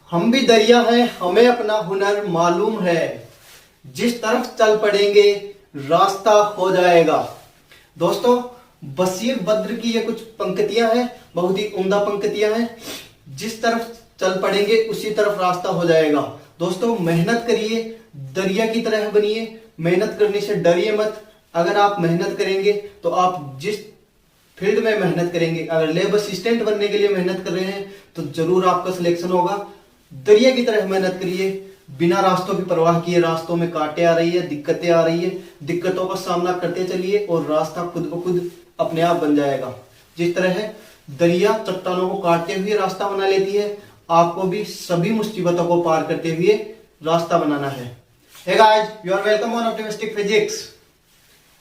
हम भी दरिया हैं, हमें अपना हुनर मालूम है। जिस तरफ चल पड़ेंगे रास्ता हो जाएगा। दोस्तों, बशीर बद्र की ये कुछ पंक्तियां हैं, बहुत ही उम्दा पंक्तियां हैं। जिस तरफ चल पड़ेंगे उसी तरफ रास्ता हो जाएगा। दोस्तों, मेहनत करिए, दरिया की तरह बनिए, मेहनत करने से डरिए मत। अगर आप मेहनत करेंगे तो आप जिस फील्ड में मेहनत करेंगे, अगर लैब असिस्टेंट बनने के लिए मेहनत कर रहे हैं तो जरूर आपका सिलेक्शन होगा। दरिया की तरह मेहनत करिए, बिना रास्तों की परवाह किए। रास्तों में कांटे आ रही है, दिक्कतें आ रही है, दिक्कतों का सामना करते चलिए और रास्ता खुद ब खुद अपने आप बन जाएगा। जिस तरह है दरिया चट्टानों को काटते हुए रास्ता बना लेती है, आपको भी सभी मुसीबतों को पार करते हुए रास्ता बनाना है। Hey guys, you are welcome on optimistic physics.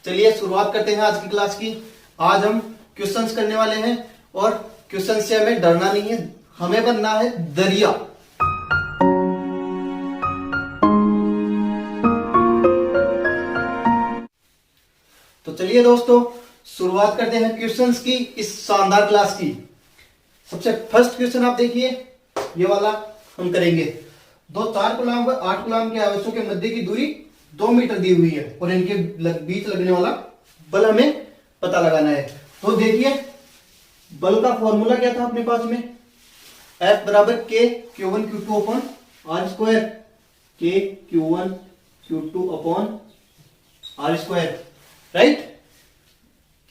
चलिए शुरुआत करते हैं आज की क्लास की। आज हम क्वेश्चंस करने वाले हैं और क्वेश्चन से हमें डरना नहीं है, हमें बनना है दरिया। तो चलिए दोस्तों, शुरुआत करते हैं क्वेश्चंस की इस शानदार क्लास की। सबसे फर्स्ट क्वेश्चन आप देखिए, ये वाला हम करेंगे। दो 4 कूलाम व 8 कूलाम के आवेशों के मध्य की दूरी 2 मीटर दी हुई है और इनके बीच लगने वाला बल हमें पता लगाना है। तो देखिए, बल का फॉर्मूला क्या था अपने पास में, F बराबर K Q1 Q2 upon R square. K Q1 Q2 upon R square, right.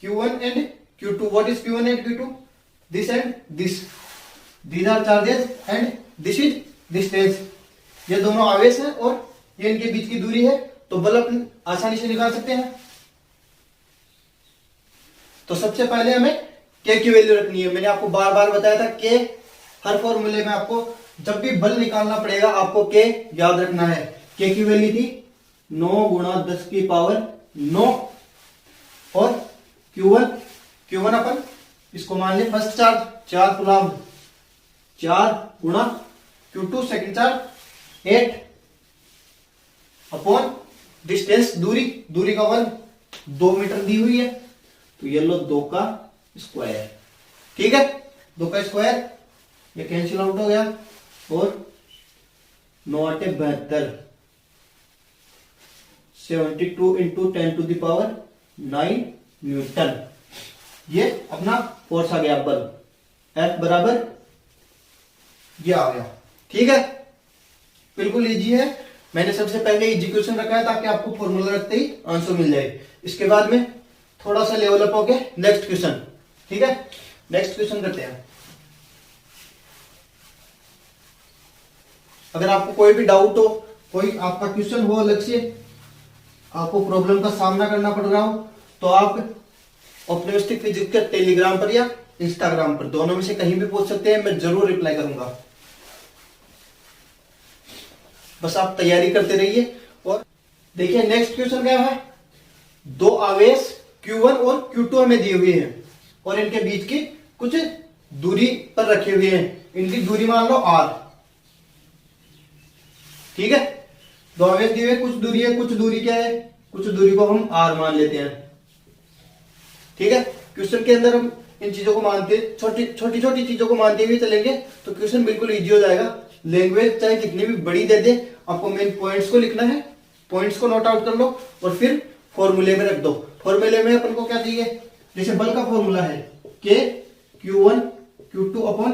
Q1 and Q2, what is Q1 and Q2? This and this. These are charges and this is distance. ये दोनों आवेश हैं और ये इनके बीच की दूरी है, तो बल अपन आसानी से निकाल सकते हैं। तो सबसे पहले हमें K की वैल्यू रखनी है। मैंने आपको बार बार बताया था K हर फॉर्मूले में आपको जब भी बल निकालना पड़ेगा आपको K याद रखना है। K की वैल्यू थी 9 गुणा 10 की पावर 9 और Q1 अपन इसको मान ले फर्स्ट चार्ज 4 कूलाम, 4 गुणा Q2 second charge 8 upon distance दूरी का वर्ग 2 मीटर दी हुई है, तो ये लो 2 का स्क्वायर। ठीक है, 2 का स्क्वायर, ये कैंसिल आउट हो गया और 9 8 72, 72 into 10 to the power 9 newton. ये अपना फोर्स आ गया, बल F बराबर ये आ गया। ठीक है, बिल्कुल इजी है। मैंने सबसे पहले इजी क्वेश्चन रखा है ताकि आपको फॉर्मूला रखते ही आंसर मिल जाए। इसके बाद में थोड़ा सा लेवल अप होके नेक्स्ट क्वेश्चन। ठीक है, नेक्स्ट क्वेश्चन करते हैं। अगर आपको कोई भी डाउट हो, कोई आपका क्वेश्चन हो अलग से, आपको प्रॉब्लम का सामना करना पड़ रहा हो, तो आप ऑप्टिमिस्टिक फिजिक्स के टेलीग्राम पर या इंस्टाग्राम पर, दोनों में से कहीं भी पूछ सकते हैं, मैं जरूर रिप्लाई करूंगा। बस आप तैयारी करते रहिए। और देखिए नेक्स्ट क्वेश्चन क्या है, 2 आवेश Q1 और Q2 हमें दिए हुए हैं और इनके बीच की कुछ दूरी पर रखे हुए हैं। इनकी दूरी मान लो R। ठीक है, 2 आवेश दिए हुए, कुछ दूरी है, कुछ दूरी क्या है, कुछ दूरी को हम R मान लेते हैं। ठीक है, क्वेश्चन के अंदर हम इन चीजों को मानते, छोटी छोटी चीजों को मानते हुए चलेंगे तो क्वेश्चन बिल्कुल इजी हो जाएगा। लैंग्वेज चाहे कितनी भी बड़ी दे दे, आपको मेन पॉइंट्स को लिखना है, पॉइंट्स को नोट आउट कर लो और फिर फॉर्मूले में रख दो। फॉर्मूले में अपन को क्या चाहिए, जैसे बल का फॉर्मूला है K Q1 Q2 upon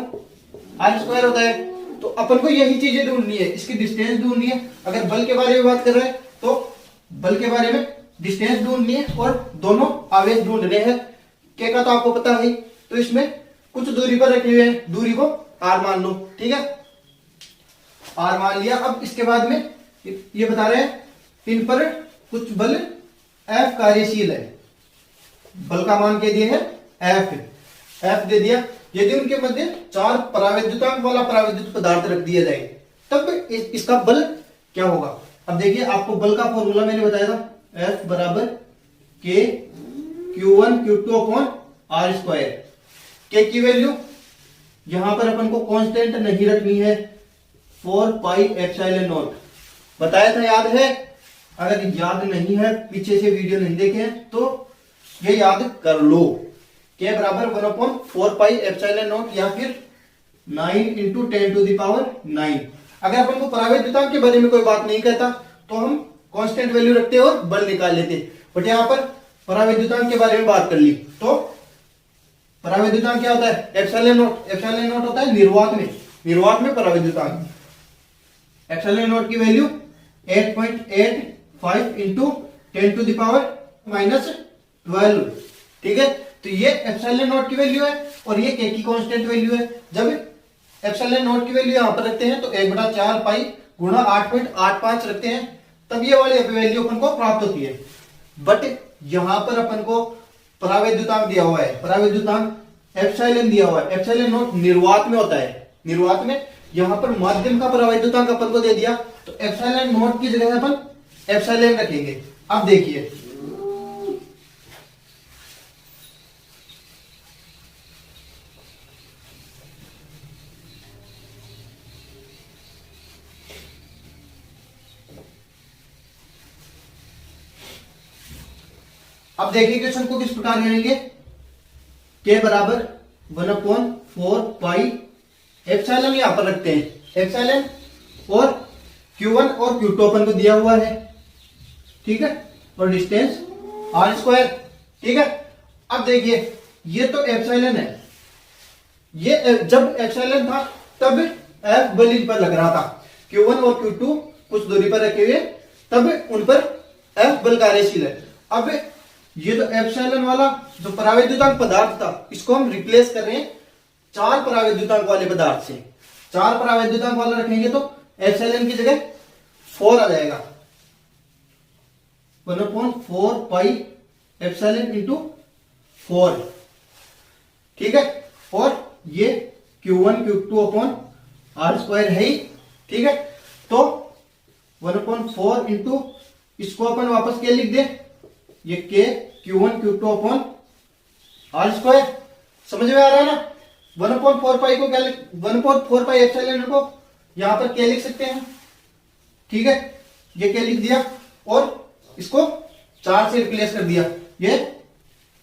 R square होता है, तो अपन को यही चीजें ढूंढनी है, इसकी डिस्टेंस ढूंढनी है। अगर बल के बारे में बात कर रहे हैं तो बल के बारे में डिस्टेंस ढूंढनी है और दोनों आवेश ढूंढने हैं। K का तो आपको पता है, तो इसमें कुछ दूरी पर रखे हुए हैं, दूरी को R मान लो। ठीक है, R मान लिया। अब इसके बाद में ये बता रहे हैं इन पर कुछ बल F कार्यशील है। बल का मान क्या दिया है, F दे दिया। यदि उनके मध्य 4 परावैद्युतांक वाला परावैद्युत पदार्थ रख दिया जाए तब इसका बल क्या होगा। अब देखिए, आपको बल का फॉर्मूला मैंने बताया था, F बराबर K Q1 Q2 upon R square. K की वैल्यू यहां पर अपन को कांस्टेंट नहीं रखनी है, 4 पाई एप्सिलॉन नॉट बताया था, याद है। अगर याद नहीं है, पीछे से वीडियो नहीं देखे हैं तो ये याद कर लो। K बराबर 1/4 पाई एप्सिलॉन नॉट या फिर 9 इंटू 10⁹9। अगर अपन को परावैद्युतांक के बारे में कोई बात नहीं कहता तो हम कांस्टेंट वैल्यू रखते और बल निकाल लेते, बट यहां पर परावैद्युतांक के बारे में बात कर ली। तो परावैद्युतांक क्या होता है? Epsilon not. एप्सिलॉन नॉट होता है निर्वात में परावैद्युतांक। एप्सिलॉन नॉट की वैल्यू 8.85 इंटू 10⁻⁻12। ठीक है, तो ये एप्सिलॉन नॉट की वैल्यू है और ये के की कांस्टेंट वैल्यू है। जब एप्सिलॉन नॉट की वैल्यू यहां पर रखते हैं तो 1/4 पाई गुणा 8.85 रखते हैं, तब ये वाली वैल्यू अपन को प्राप्त होती है। बट यहां पर अपन को परावैद्युतांक दिया हुआ है, परावैद्युतांक एप्सिलॉन दिया हुआ है। एप्सिलॉन नॉट निर्वात में होता है, निर्वात में। यहां पर माध्यम का परावैद्युतांक अपन को दे दिया तो एप्सिलॉन नॉट की जगह अपन एप्सिलॉन रखेंगे। अब देखिए, अब देखिए क्वेश्चन को किस प्रकार करेंगे। के बराबर 1/4 पाई एप्सिलॉन यहां पर रखते हैं, एप्सिलॉन, और Q1 और Q2 अपन को दिया हुआ है, ठीक है, और डिस्टेंस r²। ठीक है, अब देखिए ये तो एप्सिलॉन है, ये जब एप्सिलॉन था तब F बल इन पर लग रहा था। Q1 और Q2 कुछ दूरी पर रखे हुए, तब उन पर F बल कार्यशील है। अब ये तो एप्सिलॉन वाला जो परावैद्युतांक पदार्थ था, इसको हम रिप्लेस कर रहे हैं 4 परावैद्युतांक वाले पदार्थ से। 4 परावैद्युतांक वाला रखेंगे तो एप्सिलॉन की जगह 4 आ जाएगा, 1/4 पाई एप्सिलॉन इंटू 4। ठीक है, और ये Q1 Q2 अपॉन r² है ही। ठीक है, तो 1/4 इंटू, इसको अपन वापस के लिख दे, ये के Q1 Q2 अपॉन r²। समझ में आ रहा है ना? 1/4 पाई को क्या 1/4 पाई एप्सिलॉन को यहां पर के लिख सकते हैं। ठीक है, ये के लिख दिया और इसको 4 से रिप्लेस कर दिया। ये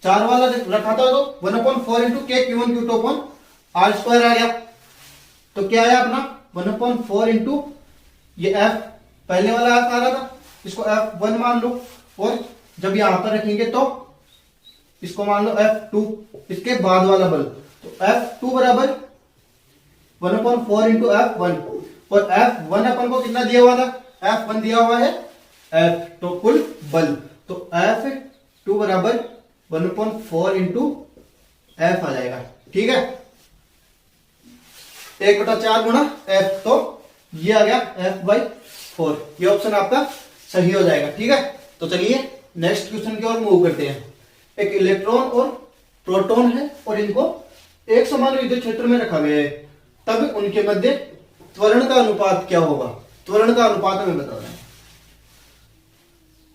4 वाला रखा था तो 1/4 इंटू के Q1 Q2 अपॉन r² आ गया। तो क्या आया अपना 1/4 इंटू ये F, पहले वाला F आ रहा था, इसको F1 मान लो, और जब यहां पर रखेंगे तो इसको मान लो F2, इसके बाद वाला बल। तो F2 बराबर 1/4 इंटू F1, और F1 अपन को कितना दिया हुआ था? F1 दिया हुआ है F, तो कुल बल, तो F2 बराबर 1/4 इंटू F आ जाएगा। ठीक है, 1/4 गुणा F, तो ये आ गया F/4। ये ऑप्शन आपका सही हो जाएगा। ठीक है, तो चलिए नेक्स्ट क्वेश्चन की ओर मूव करते हैं। एक इलेक्ट्रॉन और प्रोटॉन है और इनको एक समान विद्युत क्षेत्र में रखा गया है, तब उनके मध्य त्वरण का अनुपात क्या होगा? त्वरण का अनुपात हमें बताना है।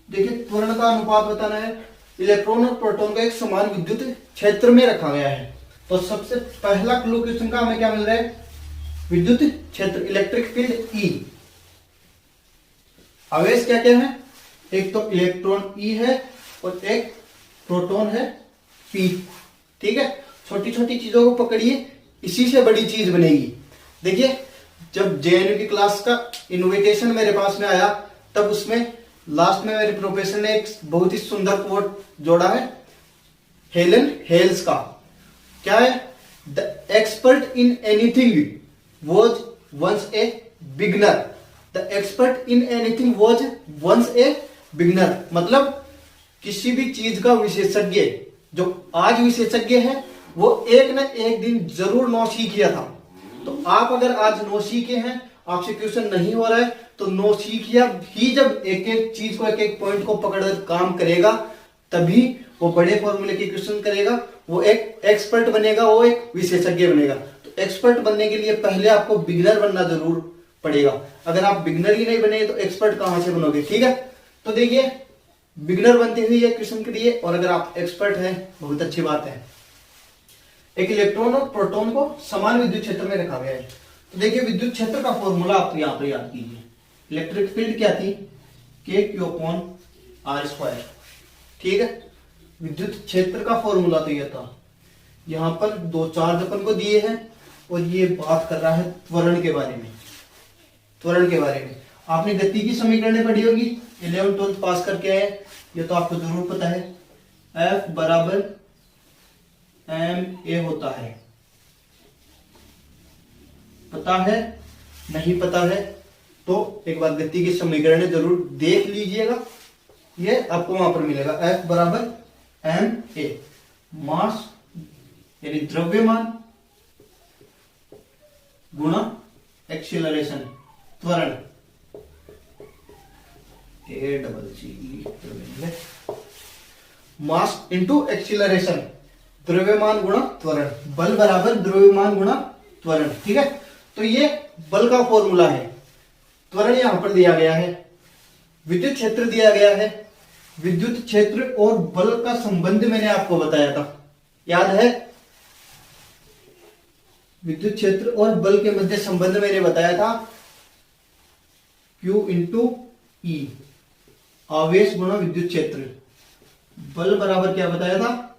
देखिए, त्वरण का अनुपात बताना है। इलेक्ट्रॉन और प्रोटॉन को एक समान विद्युत क्षेत्र में रखा गया है, तो सबसे पहला क्लू क्वेश्चन का हमें क्या मिल रहा है? विद्युत क्षेत्र, इलेक्ट्रिक फील्ड E। आवेश क्या क्या है? एक तो इलेक्ट्रॉन E है और एक प्रोटॉन है P। ठीक है, छोटी छोटी चीजों को पकड़िए, इसी से बड़ी चीज बनेगी। देखिए, जब JNU की क्लास का इनविटेशन मेरे पास में आया, तब उसमें लास्ट में मेरे प्रोफेसर ने एक बहुत ही सुंदर कोट जोड़ा है हेलन हेल्स का। क्या है? The expert in anything was once a beginner. The expert in anything was once a beginner, मतलब किसी भी चीज का विशेषज्ञ जो आज विशेषज्ञ है, वो एक न एक दिन जरूर नौसीखिया था। तो आप अगर आज नौसीखे हैं, आपसे क्वेश्चन नहीं हो रहा है, तो नौसीखिया ही जब एक एक चीज को, एक एक पॉइंट को पकड़कर काम करेगा, तभी वो बड़े फॉर्मूले के क्वेश्चन करेगा, वो एक एक्सपर्ट बनेगा, वो एक विशेषज्ञ बनेगा। तो एक्सपर्ट बनने के लिए पहले आपको बिगनर बनना जरूर पड़ेगा। अगर आप बिगनर ही नहीं बने तो एक्सपर्ट कहां से बनोगे? ठीक है, तो देखिए बिगनर बनते हुए ये क्वेश्चन करिए, और अगर आप एक्सपर्ट हैं, बहुत अच्छी बात है। एक इलेक्ट्रॉन और प्रोटॉन को समान विद्युत क्षेत्र में रखा गया है। तो देखिए, विद्युत क्षेत्र का फॉर्मूला आप यहां पर याद कीजिए। इलेक्ट्रिक फील्ड क्या थी? KQ/r²। ठीक है, विद्युत क्षेत्र का फॉर्मूला तो यह था। यहां पर 2 चार्ज अपन को दिए हैं और ये बात कर रहा है त्वरण के बारे में। त्वरण के बारे में आपने गति की समीकरणें पढ़ी होगी, 11th 12th पास करके आए, ये तो आपको जरूर पता है। F बराबर ma होता है। पता है? नहीं पता है तो एक बार गति की समीकरणें जरूर देख लीजिएगा, ये आपको वहां पर मिलेगा। F बराबर ma, मास यानी द्रव्यमान गुणा एक्सीलरेशन, त्वरण, मास इंटू एक्सीलरेशन, द्रव्यमान गुणा त्वरण, बल बराबर द्रव्यमान गुणा त्वरण। ठीक है, तो ये बल का फॉर्मूला है। त्वरण यहां पर दिया गया है, विद्युत क्षेत्र दिया गया है। विद्युत क्षेत्र और बल का संबंध मैंने आपको बताया था, याद है? विद्युत क्षेत्र और बल के मध्य संबंध मैंने बताया था, Q इंटू ई, आवेश गुणा विद्युत क्षेत्र। बल बराबर क्या बताया था?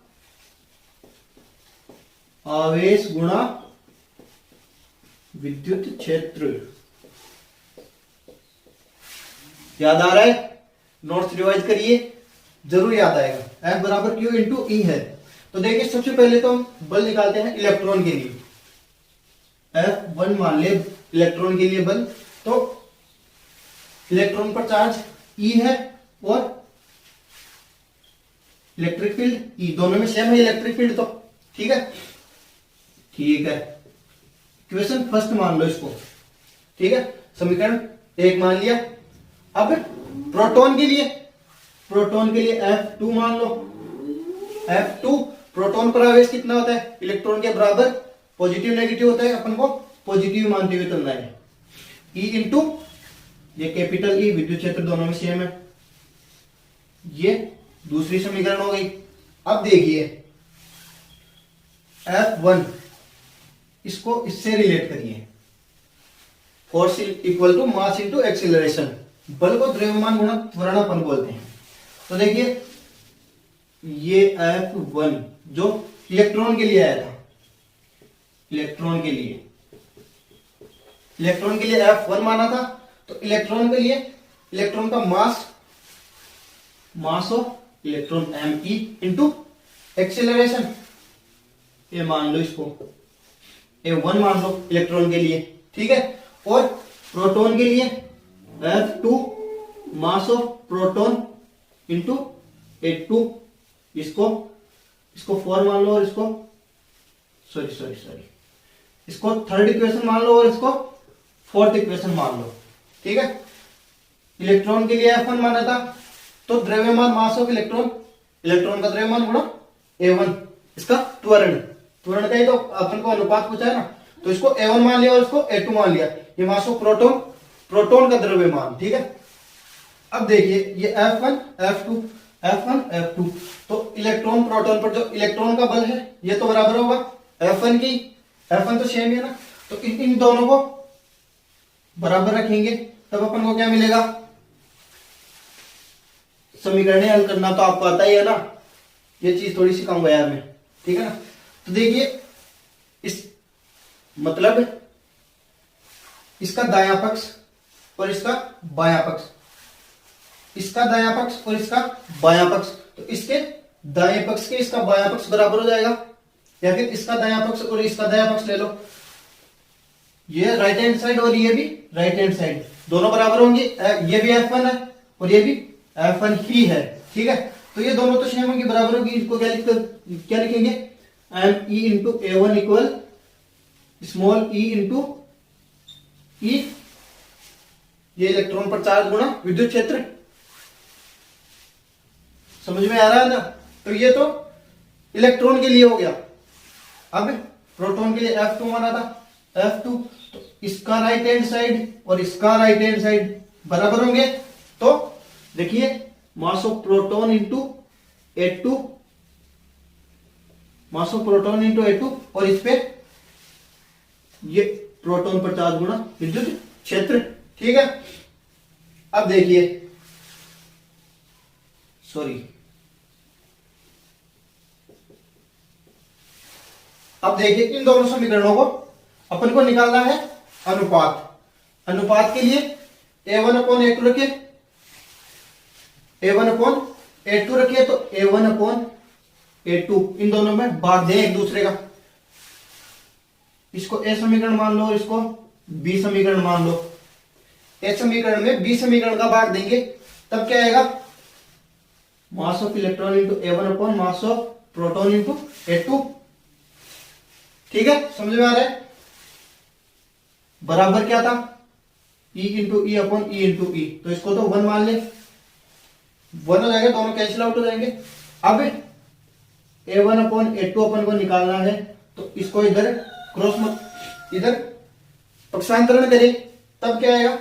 आवेश गुणा विद्युत क्षेत्र। याद आ रहा है? नोट्स रिवाइज करिए, जरूर याद आएगा। F बराबर Q इंटू ई है। तो देखिए सबसे पहले तो हम बल निकालते हैं इलेक्ट्रॉन के लिए। F1 मान ले इलेक्ट्रॉन के लिए बल, तो इलेक्ट्रॉन पर चार्ज E है और इलेक्ट्रिक फील्ड E, दोनों में सेम है इलेक्ट्रिक फील्ड तो। ठीक है, ठीक है, इक्वेशन फर्स्ट मान लो इसको। ठीक है, समीकरण 1 मान लिया। अब प्रोटॉन के लिए, प्रोटॉन के लिए F2 मान लो। F2, प्रोटॉन पर आवेश कितना होता है? इलेक्ट्रॉन के बराबर। पॉजिटिव नेगेटिव होता है, अपन को पॉजिटिव मानते हुए चलना है। E इंटू ये कैपिटल E, विद्युत क्षेत्र दोनों में सेम है। ये दूसरी समीकरण हो गई। अब देखिए F1, इसको इससे रिलेट करिए। Force equal to mass into acceleration, बल को द्रव्यमान गुणा त्वरण अपन बोलते हैं। तो देखिए ये F1 जो इलेक्ट्रॉन के लिए आया था, इलेक्ट्रॉन के लिए, इलेक्ट्रॉन के लिए F1 माना था, तो इलेक्ट्रॉन के लिए इलेक्ट्रॉन का mass, mass of electron me into acceleration, ये मान लो इसको A1 मान लो इलेक्ट्रॉन के लिए। ठीक है, और प्रोटॉन के लिए F2, mass of proton into A2, इसको 4 मान लो और इसको सॉरी इसको थर्ड इक्वेशन मान लो और इसको फोर्थ इक्वेशन मान लो। ठीक है, इलेक्ट्रॉन के लिए F1 माना था, तो द्रव्यमान मास ऑफ इलेक्ट्रॉन, इलेक्ट्रॉन का द्रव्यमान गुणा A1, इसका त्वरण, त्वरण का ही तो अपन को अनुपात पूछा है ना, तो इसको A1 मान लिया और इसको A2 मान लिया। ये मास ऑफ प्रोटॉन, प्रोटॉन का द्रव्यमान। ठीक है, अब देखिए ये F1 F2 F1 F2, तो इलेक्ट्रॉन प्रोटॉन पर जो इलेक्ट्रॉन का बल है ये तो बराबर होगा F1 की, F1 तो सेम है ना, तो इन दोनों को बराबर रखेंगे, तब अपन को क्या मिलेगा? समीकरणें हल करना तो आपको आता ही है ना, ये चीज थोड़ी सी कम यार में। ठीक है ना, तो देखिए इस मतलब इसका दायां पक्ष और इसका बायां पक्ष, इसका दायां पक्ष और इसका बायां पक्ष, तो इसके दाएं पक्ष के इसका बायां पक्ष बराबर हो जाएगा, या फिर इसका दायां पक्ष और इसका दायां पक्ष ले लो, ये राइट हैंड साइड और ये भी राइट हैंड साइड, दोनों बराबर होंगे। ये भी F1 है और ये भी F1 ही है। ठीक है, तो ये दोनों तो सेम होंगे, बराबर होंगे। इसको क्या लिखेंगे? Me into A1 equal small e into E, ये इलेक्ट्रॉन पर चार्ज गुणा विद्युत क्षेत्र। समझ में आ रहा है ना? तो ये तो इलेक्ट्रॉन के लिए हो गया। अब प्रोटॉन के लिए F2 माना था, F2, तो इसका राइट हैंड साइड और इसका राइट हैंड साइड बराबर होंगे। तो देखिए mass of proton into A2, mass of proton into A2, और इस पे ये प्रोटॉन पर चार्ज गुणा विद्युत क्षेत्र। ठीक है, अब देखिए अब देखिए इन दोनों समीकरणों को अपन को निकालना है अनुपात। अनुपात के लिए A1/A2 रखिए, A1/A2 रखिए, तो A1/A2 इन दोनों में भाग दें एक दूसरे का। इसको A समीकरण मान लो और इसको B समीकरण मान लो। A समीकरण में B समीकरण का भाग देंगे तब क्या आएगा, मास of electron into A1 mass of proton into A2। ठीक है, समझ में आ रहा है। बराबर क्या था, E into E upon E into E, तो इसको तो 1 मान ले, 1 हो जाएगा, दोनों कैंसिल आउट हो जाएंगे। अब A1/A2 अपन को निकालना है, तो इसको इधर क्रॉस मत, इधर पक्षांतरण करें, तब क्या आएगा,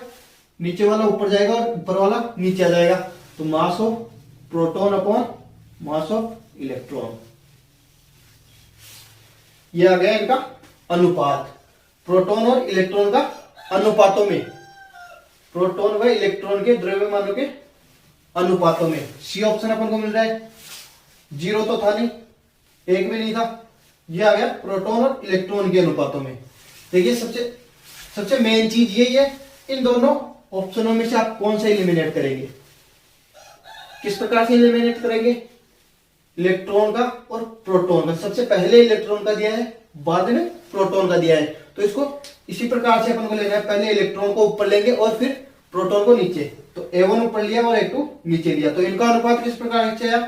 नीचे वाला ऊपर जाएगा और ऊपर वाला नीचे आ जाएगा। तो mass of proton upon mass of electron, ये आ गया इनका अनुपात। प्रोटॉन और इलेक्ट्रॉन का अनुपातों में, प्रोटॉन व इलेक्ट्रॉन के द्रव्यमानों के अनुपातों में। सी ऑप्शन अपन को मिल रहा है, 0 तो था नहीं, 1 भी नहीं था, ये आ गया प्रोटॉन और इलेक्ट्रॉन के अनुपातों में। देखिए सबसे मेन चीज यही है, इन दोनों ऑप्शनों में से आप कौन सा एलिमिनेट करेंगे, किस प्रकार से एलिमिनेट करेंगे, इलेक्ट्रॉन का और प्रोटॉन का। सबसे पहले इलेक्ट्रॉन का दिया है, बाद में प्रोटॉन का दिया है, तो इसको इसी प्रकार से अपन को लेना है, पहले इलेक्ट्रॉन को ऊपर लेंगे और फिर प्रोटॉन को नीचे। तो A1 ऊपर लिया और A2 नीचे लिया, तो इनका अनुपात किस प्रकार से आया,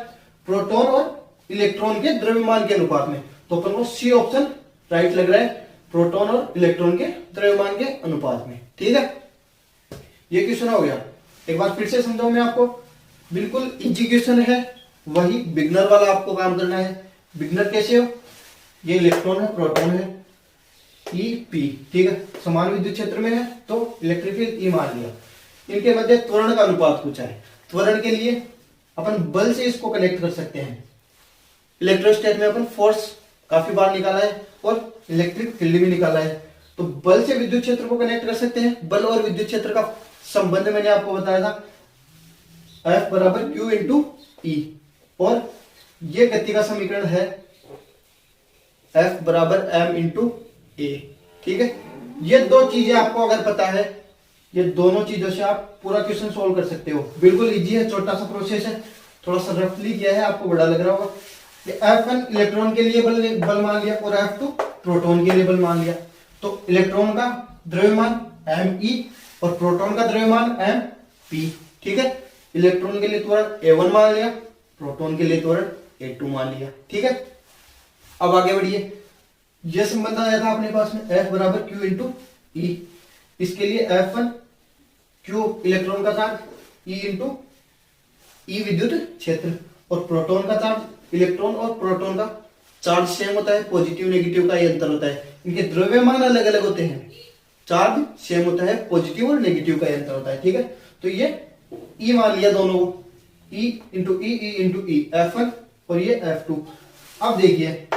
प्रोटॉन और इलेक्ट्रॉन के द्रव्यमान के अनुपात में। तो अपन को सी ऑप्शन राइट लग रहा है, प्रोटॉन और इलेक्ट्रॉन के द्रव्यमान के अनुपात में। ठीक है, ये क्वेश्चन हो गया। एक बार फिर से समझाऊं मैं आपको, बिल्कुल इजी क्वेश्चन है, वही बिगनर वाला आपको काम करना है। बिगनर कैसे हो, ये इलेक्ट्रॉन है, प्रोटॉन है, ई पी, ठीक है, समान विद्युत क्षेत्र में है, तो इलेक्ट्रिक फील्ड ई मान लिया। इनके मध्य त्वरण का अनुपात पूछा है। त्वरण के लिए अपन बल से इसको कनेक्ट कर सकते हैं। इलेक्ट्रोस्टैट में अपन फोर्स काफी बार निकाला है और इलेक्ट्रिक फील्ड भी निकाला है, तो बल से विद्युत क्षेत्र को कनेक्ट कर सकते हैं। बल और विद्युत क्षेत्र का संबंध मैंने आपको बताया था, F बराबर Q इंटू ई, और ये गति का समीकरण है F बराबर m इंटू ए। ठीक है, ये दो चीजें आपको अगर पता है, ये दोनों चीजों से आप पूरा क्वेश्चन सोल्व कर सकते हो। बिल्कुल इजी है, छोटा सा प्रोसेस है, थोड़ा सा रफली किया है, आपको बड़ा लग रहा होगा। ये F1 इलेक्ट्रॉन के लिए बल मान लिया और F2 प्रोटॉन के लिए बल मान लिया। तो इलेक्ट्रॉन का द्रव्यमान me और प्रोटॉन का द्रव्यमान mp। ठीक है, इलेक्ट्रॉन के लिए त्वरण A1 मान लिया, प्रोटॉन के लिए त्वरण A2 मान लिया। ठीक है, अब आगे बढ़िए। यह संबंध आया था अपने पास में, F बराबर Q इंटू ई। इसके लिए F1 Q इलेक्ट्रॉन का चार्ज, E इंटू ई विद्युत क्षेत्र, और प्रोटॉन का चार्ज, इलेक्ट्रॉन और प्रोटॉन का चार्ज सेम होता है, पॉजिटिव नेगेटिव का ये अंतर होता है। इनके द्रव्यमान अलग अलग होते हैं, चार्ज सेम होता है, पॉजिटिव और नेगेटिव का अंतर होता है। ठीक है, तो ये E मान लिया दोनों को, E इंटू ई, ई इंटू ई, F1 और ये F2। अब देखिए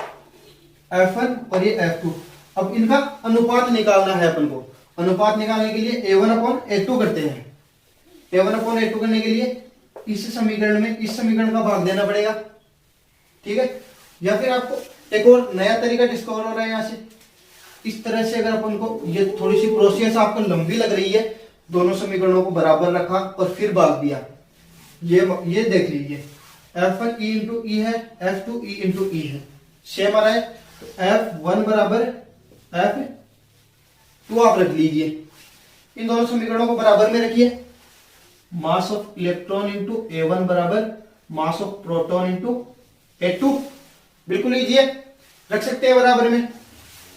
F1 और ये F2, अब इनका अनुपात निकालना है अपन को। अनुपात निकालने के लिए A1/A2 करते हैं। A1/A2 करने के लिए इस समीकरण में इस समीकरण का भाग देना पड़ेगा। ठीक है, या फिर आपको एक और नया तरीका डिस्कवर हो रहा है यहाँ से, इस तरह से अगर अपन को, ये थोड़ी सी प्रोसेस आपको लंबी लग रही है, दोनों समीकरणों को बराबर रखा और फिर भाग दिया, ये देख लीजिए, F1 E इंटू ई है, F2 E इंटू ई है, सेम आ रहा है। तो F1 बराबर F2 आप रख लीजिए, इन दोनों समीकरणों को बराबर में रखिए। मास ऑफ इलेक्ट्रॉन इंटू A1 बराबर mass of proton into A2, बिल्कुल इजी है, रख सकते हैं बराबर में।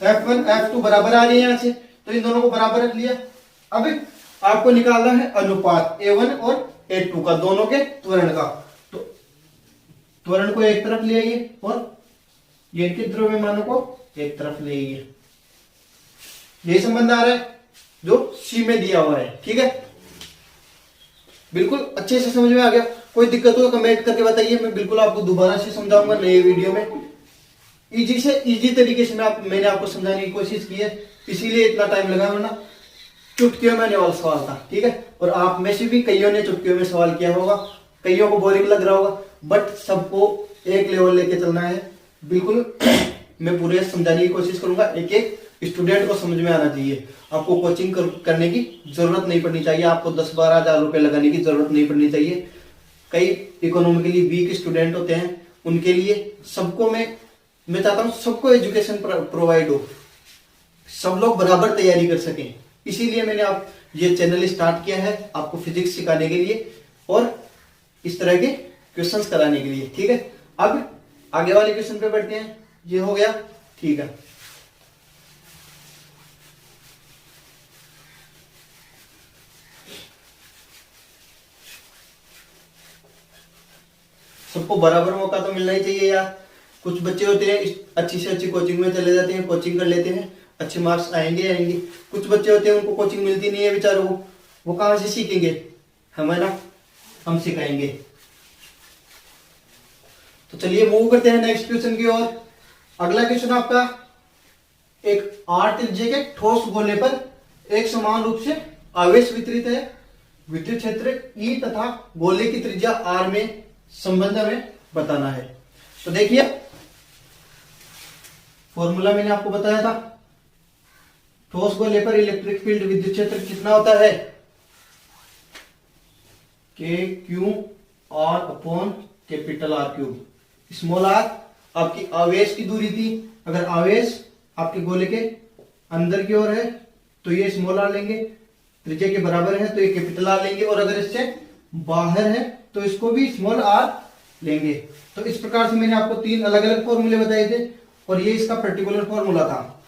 F1 F2 बराबर आ रही है यहां से, तो इन दोनों को बराबर रख लिया। अब आपको निकालना है अनुपात A1 और A2 का, दोनों के त्वरण का। तो त्वरण को एक तरफ ले आइए और ये इनके द्रव्यमानों को एक तरफ ले आइए। यही संबंध आ रहा है जो सी में दिया हुआ है। ठीक है, बिल्कुल अच्छे से समझ में आ गया। कोई दिक्कत हो तो कमेंट करके बताइए, मैं बिल्कुल आपको दोबारा से समझाऊंगा नए वीडियो में। इजी से इजी तरीके से मैंने आपको समझाने की कोशिश की है, इसीलिए इतना टाइम लगा, वरना चुटकियों में आने वाला सवाल था। ठीक है, और आप में से भी कईयों ने चुटकियों में सवाल किया होगा, कईयों को बोरिंग लग रहा होगा, बट सबको एक लेवल लेके चलना है। बिल्कुल मैं पूरे समझाने की कोशिश करूंगा, एक एक स्टूडेंट को समझ में आना चाहिए। आपको कोचिंग करने की जरूरत नहीं पड़नी चाहिए, आपको 10-12 हजार रुपए लगाने की जरूरत नहीं पड़नी चाहिए। कई इकोनॉमिकली वीक स्टूडेंट होते हैं, उनके लिए सबको मैं चाहता हूं सबको एजुकेशन प्रोवाइड हो, सब लोग बराबर तैयारी कर सकें। इसीलिए मैंने आप ये चैनल स्टार्ट किया है, आपको फिजिक्स सिखाने के लिए और इस तरह के क्वेश्चंस कराने के लिए। ठीक है, अब आगे वाले क्वेश्चन पे बढ़ते हैं। ये हो गया, ठीक है। सबको बराबर मौका तो मिलना ही चाहिए यार। कुछ बच्चे होते हैं अच्छी से अच्छी कोचिंग में चले जाते हैं, कोचिंग कर लेते हैं, अच्छे मार्क्स आएंगे। कुछ बच्चे होते हैं उनको कोचिंग मिलती नहीं है बेचारों को, वो कहां से सीखेंगे? हम सिखाएंगे। तो चलिए मूव करते हैं नेक्स्ट क्वेश्चन की ओर। अगला क्वेश्चन आपका, एक r त्रिज्या के ठोस गोले पर एक समान रूप से आवेश वितरित है, विद्युत क्षेत्र E तथा गोले की त्रिज्या r में संबंध में बताना है। तो देखिए फॉर्मूला मैंने आपको बताया था, ठोस गोले पर इलेक्ट्रिक फील्ड विद्युत क्षेत्र कितना होता है? KQ R/R3। स्मॉल r आपकी आवेश की दूरी थी। अगर आवेश आपके गोले के अंदर की ओर है तो ये स्मॉल r लेंगे, त्रिज्या के बराबर है तो ये कैपिटल R लेंगे, और अगर इससे बाहर है तो इसको भी स्मॉल r लेंगे। तो इस प्रकार से मैंने आपको 3 अलग अलग फॉर्मूले बताए थे और ये इसका पर्टिकुलर फॉर्मूला था,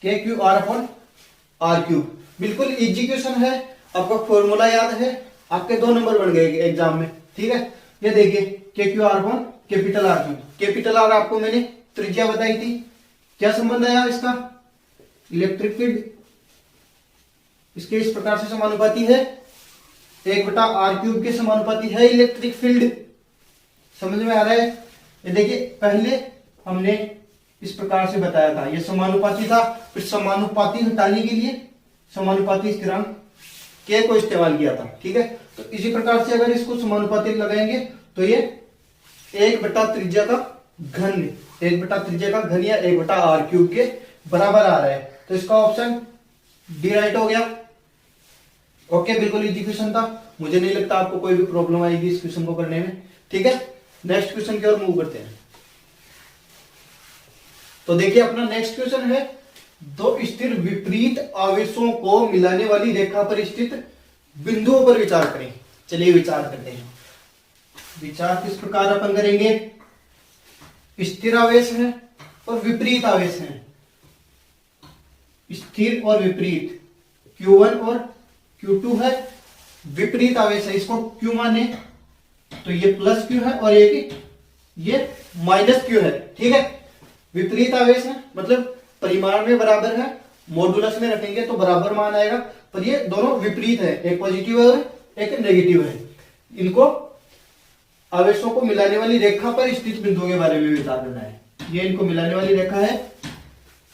KQ R/R3। बिल्कुल इजी क्वेश्चन है, आपका फॉर्मूला याद है, आपके 2 नंबर बन गए एग्जाम में। ठीक है, ये देखिए KQ R/R3। कैपिटल R आपको मैंने त्रिज्या बताई थी। क्या संबंध है यार इसका? इलेक्ट्रिक फील्ड इसके इस प्रकार से समानुपाती है, 1/r³ के समानुपाती है इलेक्ट्रिक फील्ड। समझ में आ रहा है? ये देखिए पहले हमने इस प्रकार से बताया था, ये समानुपाती था, फिर समानुपाती हटाने के लिए समानुपाती स्थिरांक K को इस्तेमाल किया था। ठीक है, तो इसी प्रकार से अगर इसको समानुपाती लगाएंगे तो ये 1/त्रिज्या का घन, 1/त्रिज्या का घन या 1/r³ के बराबर आ रहा है। तो इसका ऑप्शन डी राइट हो गया। ओके, बिल्कुल इजी क्वेश्चन था, मुझे नहीं लगता आपको कोई भी प्रॉब्लम आएगी इस क्वेश्चन को करने में। ठीक है, नेक्स्ट क्वेश्चन की ओर मूव करते हैं। तो देखिए अपना नेक्स्ट क्वेश्चन है, 2 स्थिर विपरीत आवेशों को मिलाने वाली रेखा पर स्थित बिंदुओं पर विचार करें। चलिए विचार करते हैं। विचार किस प्रकार अपन करेंगे? स्थिर आवेश है और विपरीत आवेश है, स्थिर और विपरीत, Q1 और Q2 है। विपरीत आवेश है, इसको Q माने तो ये प्लस Q है और ये माइनस Q है। ठीक है, विपरीत आवेश है मतलब परिमाण में बराबर है, मॉडुलस में रखेंगे तो बराबर मान आएगा, पर ये दोनों विपरीत है, एक पॉजिटिव है और एक नेगेटिव है। इनको आवेशों को मिलाने वाली रेखा पर स्थित बिंदुओं के बारे में विचार करना है। ये इनको मिलाने वाली रेखा है,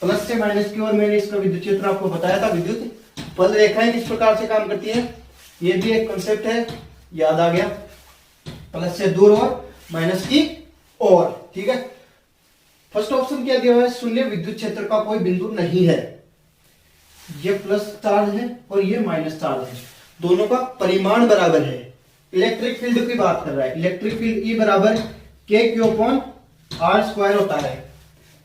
प्लस से माइनस की ओर मैंने इसका विद्युत क्षेत्र आपको बताया था। विद्युत बल रेखाएं किस प्रकार से काम करती है, ये भी एक कंसेप्ट है, याद आ गया। प्लस से दूर और माइनस की ओर। ठीक है, फर्स्ट ऑप्शन क्या दिया हुआ है? शून्य विद्युत क्षेत्र का कोई बिंदु नहीं है। ये प्लस चार्ज है और ये माइनस चार्ज है, दोनों का परिमाण बराबर है। इलेक्ट्रिक फील्ड की बात कर रहा है, इलेक्ट्रिक फील्ड E बराबर KQ/R² होता है।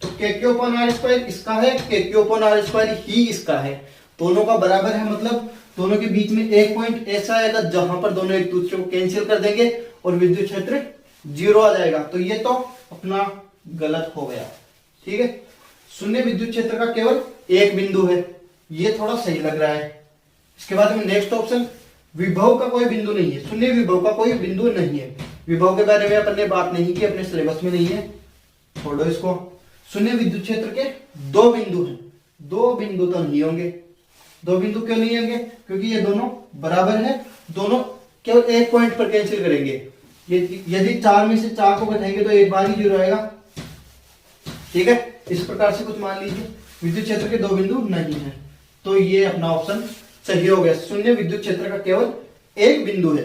तो KQ/R² इसका है, KQ/R² ही इसका है, दोनों का बराबर है, मतलब दोनों के बीच में एक पॉइंट ऐसा आएगा जहां पर दोनों एक दूसरे को कैंसिल कर देंगे और विद्युत क्षेत्र 0 आ जाएगा। तो ये तो अपना गलत हो गया। ठीक है, शून्य विद्युत क्षेत्र का केवल एक बिंदु है, ये थोड़ा सही लग रहा है। इसके बाद में नेक्स्ट ऑप्शन, विभव का कोई बिंदु नहीं है, शून्य विभव का कोई बिंदु नहीं है। विभव के बारे में अपन ने बात नहीं की, अपने सिलेबस में नहीं है, छोड़ो इसको। शून्य विद्युत क्षेत्र के 2 बिंदु हैं, 2 बिंदु तो नहीं होंगे। 2 बिंदु क्यों नहीं होंगे? क्योंकि ये दोनों बराबर है, दोनों केवल एक पॉइंट पर कैंसिल करेंगे। यदि 4 में से 4 को घटाएंगे तो एक बार ही 0 आएगा। ठीक है, इस प्रकार से कुछ मान लीजिए विद्युत क्षेत्र के 2 बिंदु नहीं है, तो ये अपना ऑप्शन सही हो गया। शून्य विद्युत क्षेत्र का केवल एक बिंदु है।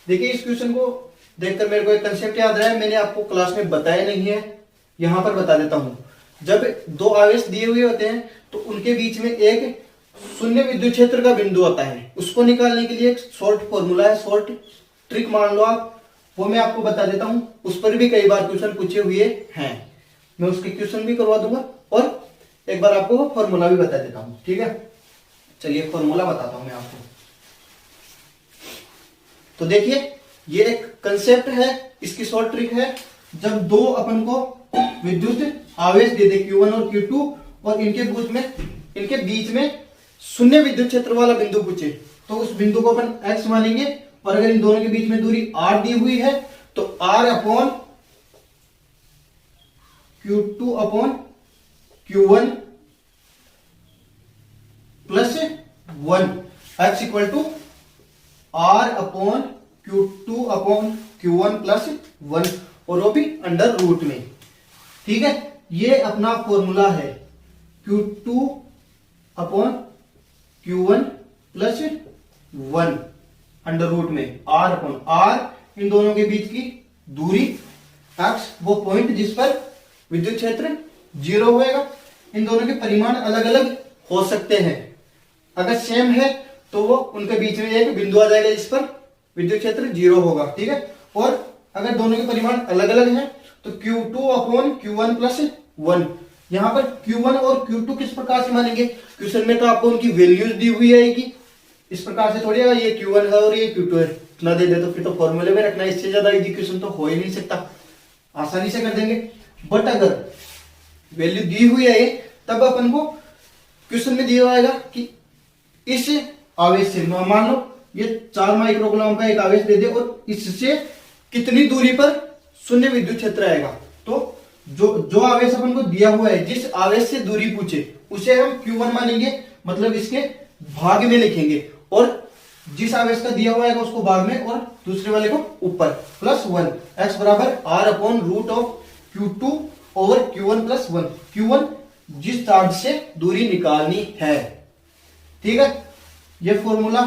देखिए इस क्वेश्चन को देखकर मेरे को एक कंसेप्ट याद रहा है, मैंने आपको क्लास में बताया नहीं है, यहां पर बता देता हूं। जब 2 आवेश दिए हुए होते हैं तो उनके बीच में एक शून्य विद्युत क्षेत्र का बिंदु आता है। उसको निकालने के लिए एक शॉर्ट फॉर्मूला है, शॉर्ट ट्रिक मान लो आप, वो मैं आपको बता देता हूं। उस पर भी कई बार क्वेश्चन पूछे हुए हैं, मैं उसके क्वेश्चन भी करवा दूंगा और एक बार आपको वो फॉर्मूला भी बता देता हूं। ठीक है, चलिए फॉर्मूला बताता हूं मैं आपको। तो देखिए ये एक कंसेप्ट है, इसकी शॉर्ट ट्रिक है। जब दो अपन को विद्युत आवेश दे दे Q1 और Q2 और इनके बीच में शून्य विद्युत क्षेत्र वाला बिंदु पूछे, तो उस बिंदु को अपन x मानेंगे और अगर इन दोनों के बीच में दूरी r दी हुई है तो r upon Q2 upon Q1 plus 1 x equal to r upon Q2 upon Q1 plus 1 और वो भी अंडर रूट में। ठीक है, ये अपना फॉर्मूला है Q2 upon Q1 plus 1 under root में r अपॉन r इन दोनों के बीच की दूरी, x वो पॉइंट जिस पर विद्युत क्षेत्र 0 होएगा। इन दोनों के परिमाण अलग अलग हो सकते हैं, अगर सेम है तो वो उनके बीच में एक बिंदु आ जाएगा जिस पर विद्युत क्षेत्र 0 होगा। ठीक है, और अगर दोनों के परिमाण अलग अलग हैं तो Q2 अपॉन Q1 प्लस 1, यहां पर Q1 और Q2 किस प्रकार से मानेंगे, क्वेश्चन में तो आपको उनकी वैल्यूज दी हुई आएगी, इस प्रकार से थोड़ी ये Q1 है और ये Q2 है इतना दे दे तो फिर तो फॉर्मूले में रखना, इससे ज्यादा इजी क्वेश्चन तो हो ही नहीं सकता, आसानी से कर देंगे। बट अगर वैल्यू दी हुई है तब अपन को क्वेश्चन में दिया आएगा कि इस आवेश से मान लो ये 4 माइक्रोकूलम का एक आवेश दे दे और इससे कितनी दूरी पर शून्य विद्युत क्षेत्र आएगा, तो जो आवेश अपन को दिया हुआ है, जिस आवेश से दूरी पूछे उसे हम Q1 मानेंगे, मतलब इसके भाग में लिखेंगे, और जिस आवेश का दिया हुआ है उसको भाग में और दूसरे वाले को ऊपर, प्लस 1 x बराबर r upon root of Q2 over Q1 plus 1। Q1 जिस चार्ज से दूरी निकालनी है। ठीक है, ये फॉर्मूला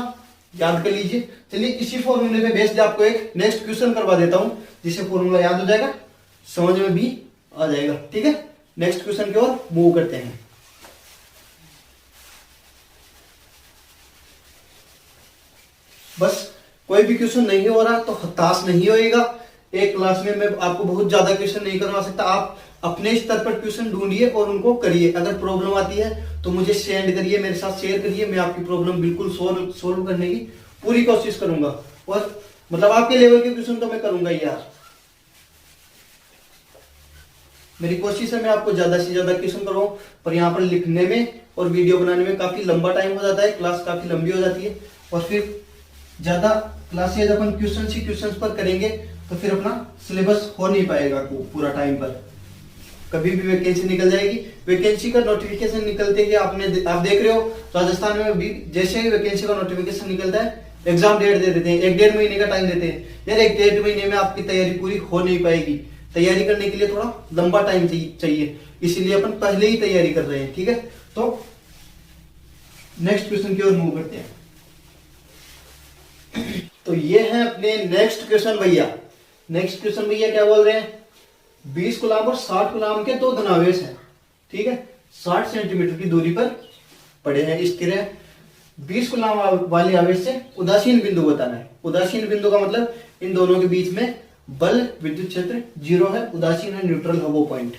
याद कर लीजिए। चलिए इसी फॉर्मूले पे बेस्ड आपको एक नेक्स्ट क्वेश्चन करवा देता हूं, जिससे फॉर्मूला याद हो जाएगा, समझ में भी आ जाएगा। ठीक है, नेक्स्ट क्वेश्चन की ओर मूव करते हैं। बस कोई भी क्वेश्चन नहीं हो रहा तो हताश नहीं होएगा। एक क्लास में मैं आपको बहुत ज्यादा क्वेश्चन नहीं करवा सकता, आप अपने स्तर पर क्वेश्चन ढूंढिए और उनको करिए। अगर प्रॉब्लम आती है तो मुझे सेंड करिए, मेरे साथ शेयर करिए, मैं आपकी प्रॉब्लम बिल्कुल सोल्व करने की पूरी कोशिश करूंगा, और मतलब आपके लेवल के क्वेश्चन तो मैं करूंगा यार। मेरी कोशिश है मैं आपको ज्यादा से ज्यादा क्वेश्चन करवाऊं, पर यहाँ पर लिखने में और वीडियो बनाने में काफी लंबा टाइम हो जाता है, क्लास काफी लंबी हो जाती है, और फिर ज्यादा क्लासेज अपन क्वेश्चन पर करेंगे तो फिर अपना सिलेबस हो नहीं पाएगा पूरा टाइम पर। कभी भी वैकेंसी निकल जाएगी, वैकेंसी का नोटिफिकेशन निकलते ही आप देख रहे हो राजस्थान में भी, जैसे ही वैकेंसी का नोटिफिकेशन निकलता है एग्जाम डेट दे देते हैं, 1-1.5 महीने का टाइम देते हैं। यार 1-1.5 महीने में आपकी तैयारी पूरी हो नहीं पाएगी, तैयारी करने के लिए थोड़ा लंबा टाइम चाहिए, इसीलिए अपन पहले ही तैयारी कर रहे हैं। ठीक है, तो नेक्स्ट क्वेश्चन की ओर मूव करते हैं। तो ये है अपने नेक्स्ट क्वेश्चन भैया। नेक्स्ट क्वेश्चन भैया क्या बोल रहे हैं, 20 कूलम और 60 कूलम के दो धनावेश हैं। ठीक है, 60 सेंटीमीटर की दूरी पर पड़े हैं, स्थिर है। 20 कूलम वाले आवेश से उदासीन बिंदु बताना है। उदासीन बिंदु का मतलब इन दोनों के बीच में बल विद्युत क्षेत्र 0 है, उदासीन है, न्यूट्रल है वो पॉइंट,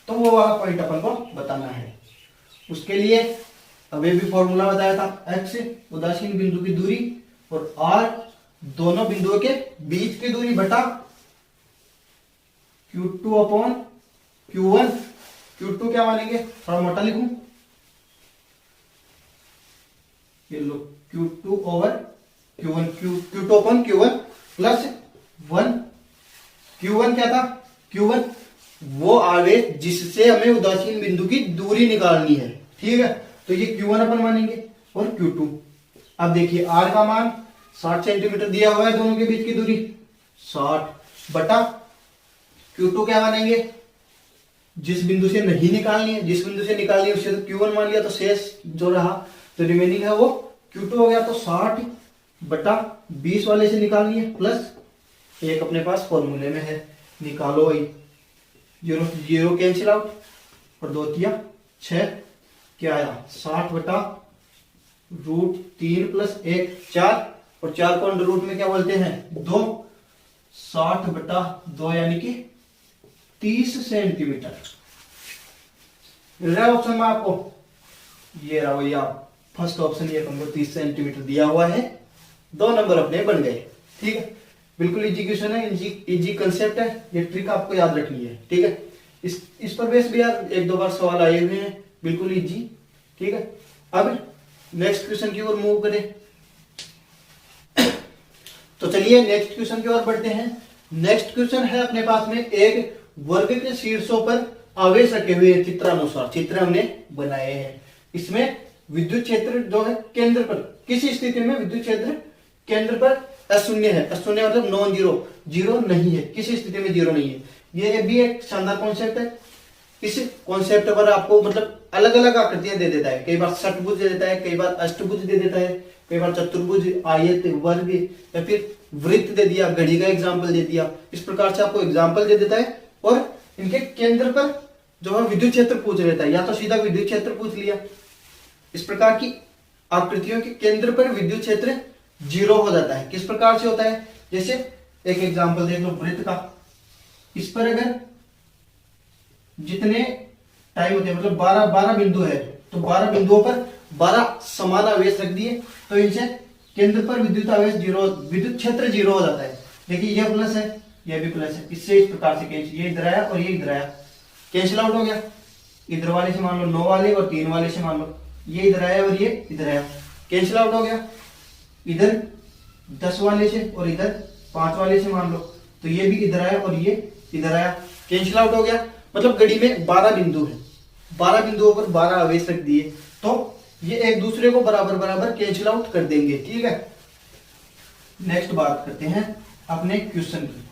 तो वो वाला पॉइंट अपन को बताना है। उसके लिए अभी भी फॉर्मूला बताया था, x उदासीन बिंदु की दूरी और r दोनों बिंदुओं के बीच की दूरी बटा Q2 अपॉन Q1। Q2 क्या मानेंगे, थोड़ा मोटा लिखूं, ये लो Q2 over Q1, Q2 upon Q1 plus 1। Q1 क्या था, Q1 वो आवेश जिससे हमें उदासीन बिंदु की दूरी निकालनी है। ठीक है, तो ये Q1 अपन मानेंगे और Q2। अब देखिए r का मान 60 सेंटीमीटर दिया हुआ है, दोनों के बीच की दूरी 60 बटा Q2 क्या मानेंगे, जिस बिंदु से नहीं निकालनी है, जिस बिंदु से निकालनी है उसे तो Q1 मान लिया, तो शेष जो रहा जो रिमेनिंग है वो Q2 हो गया। तो 60 बटा 20 वाले से निकालनी है, प्लस एक अपने पास फॉर्मूले में है, निकालो वही, 0 0 कैंसिल आउट और 2 तिया 6, क्या आया 60/√3 + 1 4, और 4 को अंडर रूट में क्या बोलते हैं 2, 60/2 यानी कि 30 सेंटीमीटर। मिल रहा है ऑप्शन में आपको, ये रहा भैया फर्स्ट ऑप्शन, ये हमको 30 सेंटीमीटर दिया हुआ है, 2 नंबर अपने बन गए। ठीक है, बिल्कुल इजी क्वेश्चन है, इजी कंसेप्ट है, ये ट्रिक आपको याद रखनी है। ठीक है, इस पर बेस भी यार 1-2 बार सवाल आए हुए हैं, बिल्कुल इजी। ठीक है, अब नेक्स्ट क्वेश्चन की ओर मूव करें। तो चलिए नेक्स्ट क्वेश्चन की ओर बढ़ते हैं। नेक्स्ट क्वेश्चन है अपने पास में, एक वर्ग के शीर्षों पर आवेश रखे हुए चित्रानुसार चित्र हमने बनाए हैं। इसमें विद्युत क्षेत्र जो है केंद्र पर, किसी स्थिति में विद्युत क्षेत्र केंद्र पर अशून्य है। अशून्य मतलब नॉन जीरो, जीरो नहीं है, किसी स्थिति में जीरो नहीं है। ये भी एक शानदार कॉन्सेप्ट है। इस कॉन्सेप्ट पर आपको मतलब अलग अलग आकृतियां दे देता है, कई बार षटभुज दे देता है, कई बार अष्टभुज दे देता है, कई बार चतुर्भुज, आयत, वर्ग या फिर वृत्त दे दिया, घड़ी का एग्जाम्पल दे दिया। इस प्रकार से आपको एग्जाम्पल दे देता है और इनके केंद्र पर जो है विद्युत क्षेत्र पूछ लेता है, या तो सीधा विद्युत क्षेत्र पूछ लिया। इस प्रकार की आकृतियों के केंद्र पर विद्युत क्षेत्र 0 हो जाता है। किस प्रकार से होता है, जैसे एक एग्जांपल देख लो वृत्त का। इस पर अगर जितने टाइम होते हैं मतलब 12 बिंदु है, तो 12 बिंदुओं पर 12 समान आवेश रख दिए, तो इनसे केंद्र पर विद्युत आवेश 0, विद्युत क्षेत्र 0 हो जाता है। देखिए यह प्लस है, यह भी प्लस है, इससे इस प्रकार से कैंसिल, ये इधर आया और ये इधर आया, कैंसिल आउट हो गया। इधर वाले से मान लो 9 वाले और 3 वाले से मान लो, ये इधर आया और ये इधर आया, कैंसिल आउट हो गया। इधर 10 वाले से और इधर 5 वाले से मान लो, तो ये भी इधर आया और ये इधर आया, कैंसिल आउट हो गया। मतलब घड़ी में 12 बिंदु है, 12 बिंदुओं पर 12 आवेश रख दिए, तो ये एक दूसरे को बराबर बराबर कैंसिल आउट कर देंगे। ठीक है, नेक्स्ट बात करते हैं अपने क्वेश्चन की।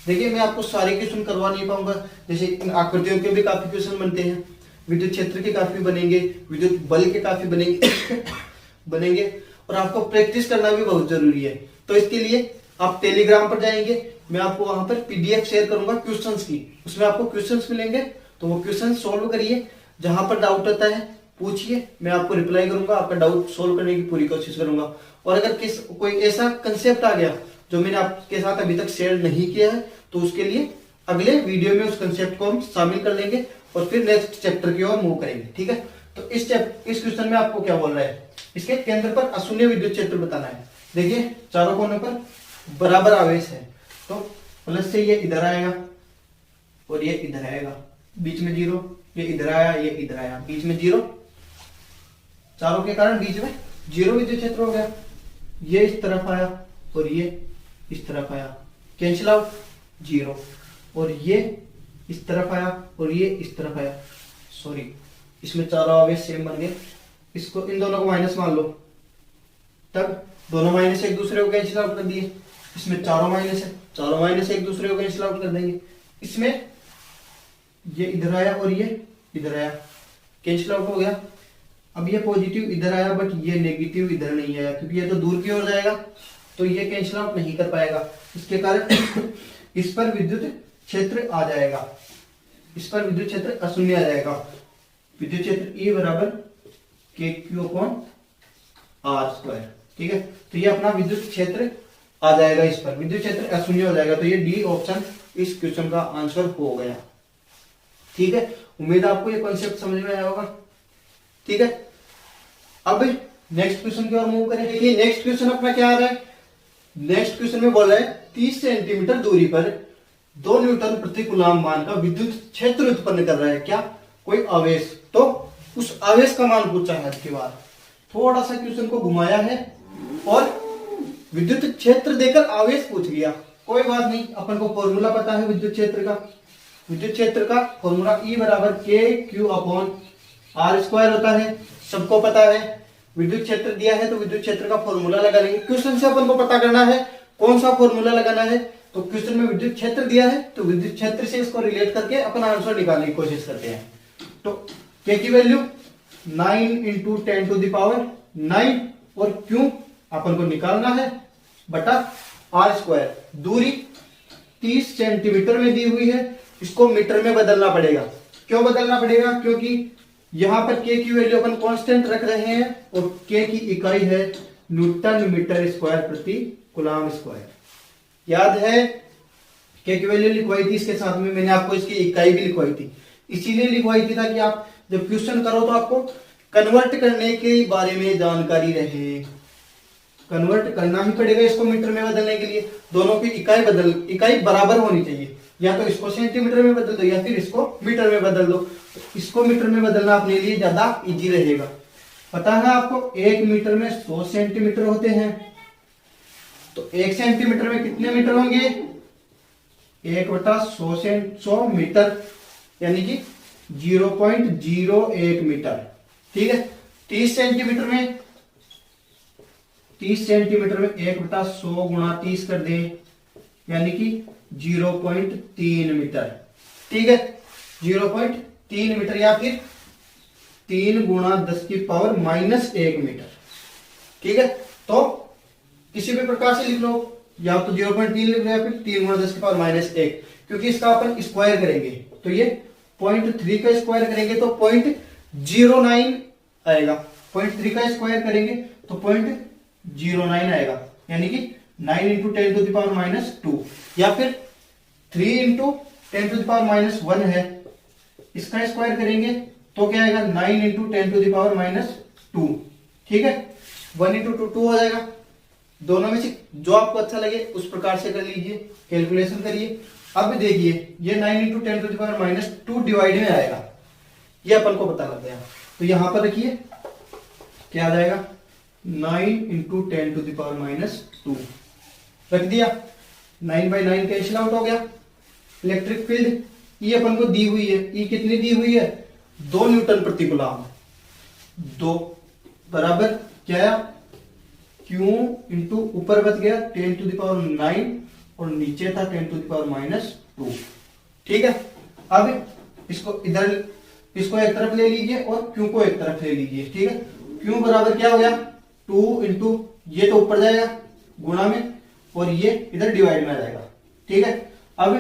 देखिए मैं आपको सारे क्वेश्चन करवा नहीं पाऊंगा, जैसे इन आकृतियों के भी काफी क्वेश्चन बनते हैं, विद्युत क्षेत्र के काफी बनेंगे, विद्युत बल के काफी बनेंगे बनेंगे, और आपको प्रैक्टिस करना भी बहुत जरूरी है। तो इसके लिए आप टेलीग्राम पर जाएंगे, मैं आपको वहां पर पीडीएफ शेयर करूंगा क्वेश्चंस की, उसमें आपको क्वेश्चंस मिलेंगे, तो वो क्वेश्चन सोल्व करिए। जहां पर डाउट होता है पूछिए, मैं आपको रिप्लाई करूंगा, आपका डाउट सोल्व करने की पूरी कोशिश करूंगा। और अगर कोई ऐसा कंसेप्ट आ गया जो मैंने आपके साथ अभी तक शेयर नहीं किया है, तो उसके लिए अगले वीडियो में उस कंसेप्ट को हम शामिल कर लेंगे और फिर नेक्स्ट चैप्टर की ओर मूव करेंगे। ठीक है, तो इस क्वेश्चन में आपको क्या बोल रहा है, इसके केंद्र पर अशून्य विद्युत क्षेत्र बताना है। देखिए चारों कोनों पर बराबर आवेश है, तो प्लस से ये इधर आएगा और ये इधर आएगा, बीच में 0, ये इधर आया, ये इधर आया, बीच में 0, चारों के कारण बीच में 0 विद्युत क्षेत्र हो गया। ये इस तरफ आया और ये इस तरफ आया, कैंसिल आउट 0, और ये इस तरफ आया और ये इस तरफ आया, सॉरी इसमें चारों आवेश सेम बन गए, इसको इन दोनों को माइनस मान लो, तब दोनों माइनस एक दूसरे को कैंसिल आउट कर दिए। इसमें चारों माइनस है, चारों माइनस एक दूसरे को कैंसिल आउट कर देंगे। इसमें ये इधर आया और ये इधर आया, कैंसिल आउट हो गया। अब ये पॉजिटिव इधर आया बट ये नेगेटिव इधर नहीं आया, क्योंकि ये तो दूर की ओर जाएगा, तो ये कैंसिल आउट नहीं कर पाएगा। इसके कारण इस पर विद्युत क्षेत्र आ जाएगा, इस पर विद्युत क्षेत्र अशून्य आ जाएगा। विद्युत क्षेत्र E बराबर KQ/R²। ठीक है, तो ये अपना विद्युत क्षेत्र आ जाएगा, इस पर विद्युत क्षेत्र अशून्य हो जाएगा, तो ये डी ऑप्शन इस क्वेश्चन का आंसर हो गया। ठीक है, उम्मीद आपको ये कॉन्सेप्ट समझ में आया होगा। ठीक है, अब नेक्स्ट क्वेश्चन की ओर मूव करें। देखिए नेक्स्ट क्वेश्चन अपना क्या आ रहा है, नेक्स्ट क्वेश्चन में बोल रहा है 30 सेंटीमीटर दूरी पर 2 न्यूटन प्रति कूलम्ब मान का विद्युत क्षेत्र उत्पन्न कर रहा है क्या कोई आवेश, तो उस आवेश का मान पूछा है। इसके बाद थोड़ा सा क्वेश्चन को घुमाया है और विद्युत क्षेत्र देकर आवेश पूछ लिया। कोई बात नहीं, अपन को फॉर्मूला पता है विद्युत क्षेत्र का। विद्युत क्षेत्र का फॉर्मूला E बराबर KQ/R² होता है, सबको पता है। विद्युत क्षेत्र दिया है तो विद्युत क्षेत्र का फॉर्मूला लगा लेंगे। क्वेश्चन से अपन को पता करना है कौन सा फॉर्मूला लगाना है, तो क्वेश्चन में विद्युत क्षेत्र दिया है तो विद्युत क्षेत्र से इसको रिलेट करके अपन आंसर निकालने की कोशिश करते हैं। तो K की वैल्यू 9 × 10⁹ और Q अपन को निकालना है बटा R²। दूरी 30 सेंटीमीटर में दी हुई है, इसको मीटर में बदलना पड़ेगा। क्यों बदलना पड़ेगा, क्योंकि यहां पर के की वैल्यू अपन कांस्टेंट रख रहे हैं और के की इकाई है न्यूटन मीटर स्क्वायर प्रति कूलम स्क्वायर। याद है के की वैल्यू लिखवाई थी, इसके साथ में मैंने आपको इसकी इकाई भी लिखवाई थी। इसीलिए लिखवाई थी ताकि आप जब क्वेश्चन करो तो आपको कन्वर्ट करने के बारे में जानकारी रहे। कन्वर्ट करना ही पड़ेगा इसको मीटर में बदलने के लिए। दोनों की इकाई बराबर होनी चाहिए। या तो इसको सेंटीमीटर में बदल दो या फिर इसको मीटर में बदल दो। इसको मीटर में बदलना अपने लिए ज्यादा इजी रहेगा। पता है आपको 1 मीटर में 100 सेंटीमीटर होते हैं, तो 1 सेंटीमीटर में कितने मीटर होंगे? 1/100 मीटर, यानी कि 0.01 मीटर। ठीक है। 30 सेंटीमीटर में 1/100 गुणा 30 कर दें, यानी कि 0.3 मीटर। ठीक है, 0.3 मीटर या फिर 3 गुणा 10 की पावर -1 मीटर। ठीक है, तो किसी भी प्रकार से लिख लो, या तो 0.3 लिख लो या फिर 3 गुणा 10 की पावर -1, क्योंकि इसका अपन स्क्वायर करेंगे तो ये 0.3 का स्क्वायर करेंगे तो 0.09 आएगा। 0.3 का स्क्वायर करेंगे तो 0.09 आएगा, यानी कि 9 इंटू 10 टू द पावर -2, या फिर 3 इंटू 10 टू द पावर -1 है, इसका स्क्वायर करेंगे तो क्या आएगा? 9 इंटू 10 टू द पावर -2। ठीक है, 1 इंटू 2 हो जाएगा। दोनों में से जो आपको अच्छा लगे उस प्रकार से कर लीजिए, कैलकुलेशन करिए। अब देखिए ये 9 into 10 to the power -2 divide में आएगा, ये अपन को पता लग गया। तो यहां पर रखिए क्या आ जाएगा? 9 इंटू 10 टू द पावर -2 रख दिया। 9/9 कैंसिल आउट हो गया। इलेक्ट्रिक फील्ड ये अपन को दी हुई है, ये कितनी दी हुई है? 2 न्यूटन प्रति कूलम। 2 बराबर क्या है? Q इंटू ऊपर बच गया 10 टू द पावर 9 और नीचे था 10 टू द पावर -2। ठीक है, अब इसको एक तरफ ले लीजिए और Q को एक तरफ ले लीजिए। ठीक है, Q बराबर क्या हो गया? 2 इंटू ये तो ऊपर जाएगा गुणा में और ये इधर डिवाइड में आ जाएगा। ठीक है, अब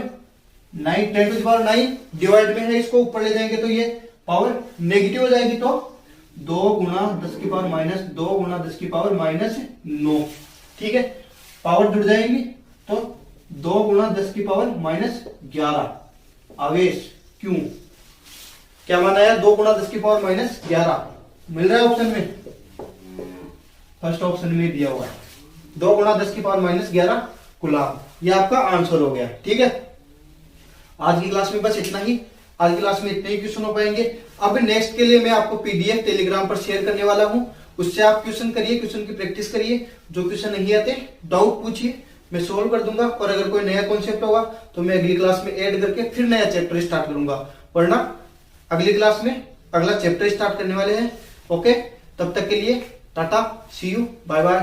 9 10 टू द पावर 9 डिवाइड में है, इसको ऊपर ले जाएंगे तो ये पावर नेगेटिव हो जाएगी, तो 2 गुणा 10 की पावर -2 गुणा 10 की पावर -9। ठीक है, पावर जुड़ जाएंगी तो 2 गुणा 10 की पावर -11 आवेश क्यों क्या माना है? 2 गुणा 10 की पावर -11 मिल रहा है ऑप्शन में, फर्स्ट ऑप्शन में दिया हुआ है 2 गुणा 10 की पावर -11 कूलम। ये आपका आंसर हो गया। ठीक है, आज की क्लास में बस इतना ही। आज की क्लास में इतने ही क्वेश्चन हो पाएंगे। अब नेक्स्ट के लिए मैं आपको पीडीएफ टेलीग्राम पर शेयर करने वाला हूं, उससे आप क्वेश्चन करिए, क्वेश्चन की प्रैक्टिस करिए। जो क्वेश्चन नहीं आते डाउट पूछिए, मैं सोल्व कर दूंगा। और अगर कोई नया कॉन्सेप्ट होगा तो मैं अगली क्लास में ऐड करके फिर नया चैप्टर स्टार्ट करूंगा, वरना अगली क्लास में अगला चैप्टर स्टार्ट करने वाले हैं। ओके, तब तक के लिए tata, see you, bye bye.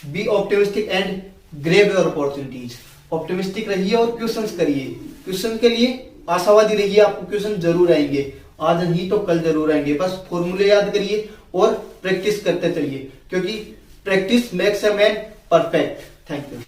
Be optimistic and grab your opportunities. Optimistic रहिए और क्वेश्चंस करिए। क्वेश्चन के लिए आशावादी रहिए, आपको क्वेश्चन जरूर आएंगे। आज नहीं तो कल जरूर आएंगे। बस फॉर्मूले याद करिए और प्रैक्टिस करते चलिए, क्योंकि practice makes a man perfect. Thank you.